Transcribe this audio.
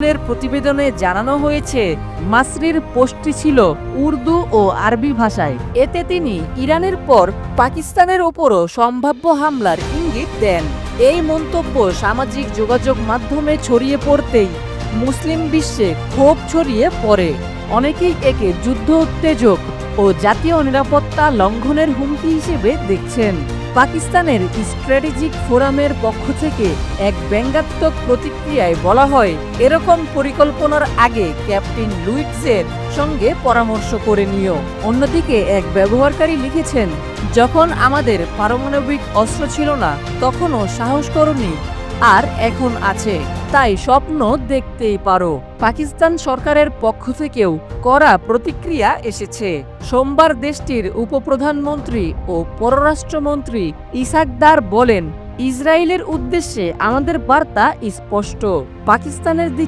এর প্রতিবেদনে জানানো হয়েছে, মাসরির পোস্টটি ছিল উর্দু ও আরবি ভাষায়। এতে তিনি ইরানের পর পাকিস্তানের ওপরও সম্ভাব্য হামলার ইঙ্গিত দেন। এই মন্তব্য সামাজিক যোগাযোগ মাধ্যমে ছড়িয়ে পড়তেই মুসলিম বিশ্বে ক্ষোভ ছড়িয়ে পড়ে। অনেকেই একে যুদ্ধ উত্তেজক ও জাতীয় নিরাপত্তা লঙ্ঘনের হুমকি হিসেবে দেখছেন। পাকিস্তানের স্ট্র্যাটেজিক ফোরামের পক্ষ থেকে এক ব্যঙ্গাত্মক প্রতিক্রিয়ায় বলা হয়, এরকম পরিকল্পনার আগে ক্যাপ্টেন লুইটসের সঙ্গে পরামর্শ করে নিও। অন্যদিকে এক ব্যবহারকারী লিখেছেন, যখন আমাদের পারমাণবিক অস্ত্র ছিল না তখনও সাহস করনি, আর এখন আছে, তাই স্বপ্ন দেখতেই পারো। পাকিস্তান সরকারের পক্ষ থেকেও কড়া প্রতিক্রিয়া এসেছে। সোমবার দেশটির উপপ্রধানমন্ত্রী ও পররাষ্ট্রমন্ত্রী ইসহাক দার বলেন, ইসরায়েলের উদ্দেশ্যে আমাদের বার্তা স্পষ্ট, পাকিস্তানের দিকে